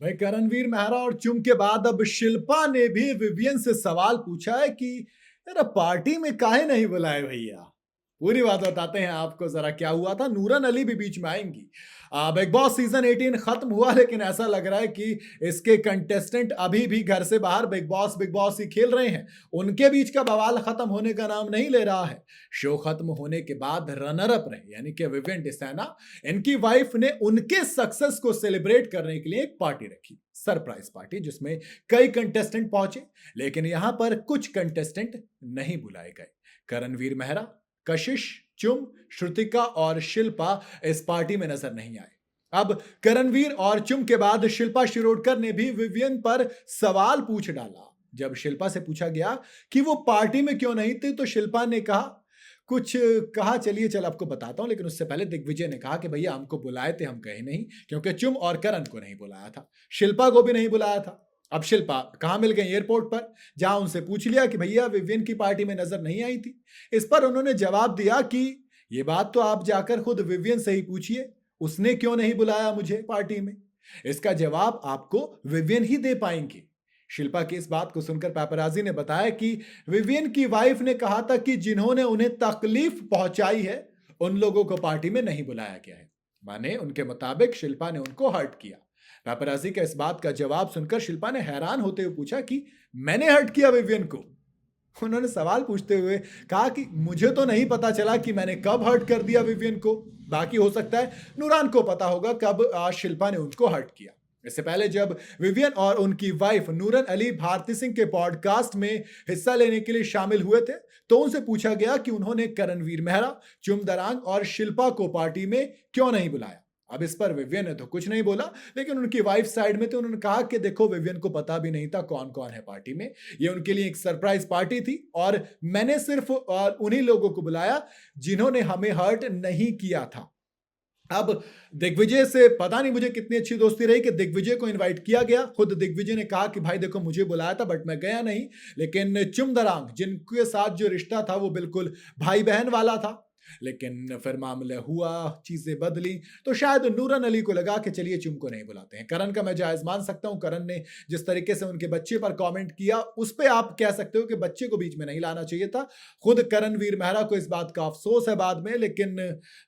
भाई करणवीर मेहरा और चुम के बाद अब शिल्पा ने भी विवियन से सवाल पूछा है कि यार पार्टी में काहे नहीं बुलाए भैया। पूरी बात बताते हैं आपको जरा क्या हुआ था। नूरन अली भी बीच में आएंगी। बिग बॉस सीजन 18 खत्म हुआ लेकिन ऐसा लग रहा है कि इसके कंटेस्टेंट अभी भी घर से बाहर बिग बॉस ही खेल रहे हैं। उनके बीच का बवाल खत्म होने का नाम नहीं ले रहा है। शो खत्म होने के बाद रनर अप रहे यानी कि विवियन डिसाना, इनकी वाइफ ने उनके सक्सेस को सेलिब्रेट करने के लिए एक पार्टी रखी, सरप्राइज पार्टी, जिसमें कई कंटेस्टेंट पहुंचे लेकिन यहां पर कुछ कंटेस्टेंट नहीं बुलाए गए। करणवीर मेहरा, कशिश, चुम, श्रुतिका और शिल्पा इस पार्टी में नजर नहीं आए। अब करणवीर और चुम के बाद शिल्पा शिरोडकर ने भी विवियन पर सवाल पूछ डाला। जब शिल्पा से पूछा गया कि वो पार्टी में क्यों नहीं थी तो शिल्पा ने कुछ कहा, चलिए चल आपको बताता हूं, लेकिन उससे पहले दिग्विजय ने कहा कि भैया हमको बुलाए थे, हम गए नहीं क्योंकि चुम और करण को नहीं बुलाया था, शिल्पा को भी नहीं बुलाया था। अब शिल्पा कहां मिल गई? एयरपोर्ट पर, जहां उनसे पूछ लिया कि भैया विवियन की पार्टी में नजर नहीं आई थी। इस पर उन्होंने जवाब दिया कि ये बात तो आप जाकर खुद विवियन से ही पूछिए, उसने क्यों नहीं बुलाया मुझे पार्टी में। इसका जवाब आपको विवियन ही दे पाएंगे। शिल्पा की इस बात को सुनकर पैपराजी ने बताया कि विवियन की वाइफ ने कहा था कि जिन्होंने उन्हें तकलीफ पहुंचाई है उन लोगों को पार्टी में नहीं बुलाया गया है। माने उनके मुताबिक शिल्पा ने उनको हर्ट किया। पैपराजी का इस बात का जवाब सुनकर शिल्पा ने हैरान होते हुए पूछा कि मैंने हर्ट किया विवियन को? उन्होंने सवाल पूछते हुए कहा कि मुझे तो नहीं पता चला कि मैंने कब हर्ट कर दिया विवियन को। बाकी हो सकता है नूरान को पता होगा कब शिल्पा ने उनको हर्ट किया। इससे पहले जब विवियन और उनकी वाइफ नूरन अली भारती सिंह के पॉडकास्ट में हिस्सा लेने के लिए शामिल हुए थे तो उनसे पूछा गया कि उन्होंने करणवीर मेहरा, चुम दरांग और शिल्पा को पार्टी में क्यों नहीं बुलाया। अब इस पर विवियन ने तो कुछ नहीं बोला, लेकिन उनकी वाइफ साइड में थे। उन्होंने कहा कि देखो विवियन को पता भी नहीं था कौन कौन है पार्टी में, ये उनके लिए एक सरप्राइज पार्टी थी और मैंने सिर्फ उन्हीं लोगों को बुलाया जिन्होंने हमें हर्ट नहीं किया था। अब दिग्विजय से पता नहीं मुझे कितनी अच्छी दोस्ती रही कि दिग्विजय को इनवाइट किया गया। खुद दिग्विजय ने कहा कि भाई देखो मुझे बुलाया था बट मैं गया नहीं, लेकिन चुम दरांग जिनके साथ जो रिश्ता था वो बिल्कुल भाई बहन वाला था। लेकिन फिर मामला हुआ, चीजें बदली, तो शायद नूरन अली को लगा कि चलिए चुम को नहीं बुलाते हैं। करण का मैं जायज मान सकता हूं, करण ने जिस तरीके से उनके बच्चे पर कमेंट किया उस पर आप कह सकते हो कि बच्चे को बीच में नहीं लाना चाहिए था। खुद करणवीर मेहरा को इस बात का अफसोस है बाद में, लेकिन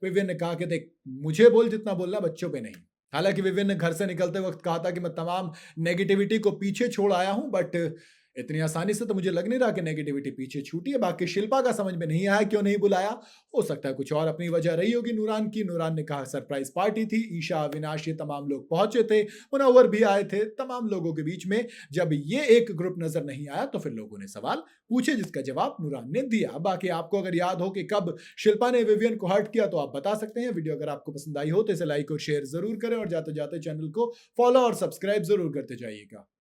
विवियन ने कहा कि देख मुझे बोल जितना बोलना, बच्चों पे नहीं। हालांकि विवियन ने घर से निकलते वक्त कहा था कि मैं तमाम नेगेटिविटी को पीछे छोड़ आया हूं, बट इतनी आसानी से तो मुझे लग नहीं रहा कि नेगेटिविटी पीछे छूटी है। बाकी शिल्पा का समझ में नहीं आया क्यों नहीं बुलाया। हो सकता है कुछ और अपनी वजह रही होगी नूरान की। नूरान ने कहा सरप्राइज पार्टी थी, ईशा, अविनाश, ये तमाम लोग पहुंचे थे, मुनव्वर भी आए थे। तमाम लोगों के बीच में जब ये एक ग्रुप नजर नहीं आया तो फिर लोगों ने सवाल पूछे जिसका जवाब नूरान ने दिया। बाकी आपको अगर याद हो कि कब शिल्पा ने विवियन को हर्ट किया तो आप बता सकते हैं। वीडियो अगर आपको पसंद आई हो तो इसे लाइक और शेयर जरूर करें और जाते जाते चैनल को फॉलो और सब्सक्राइब जरूर करते जाइएगा।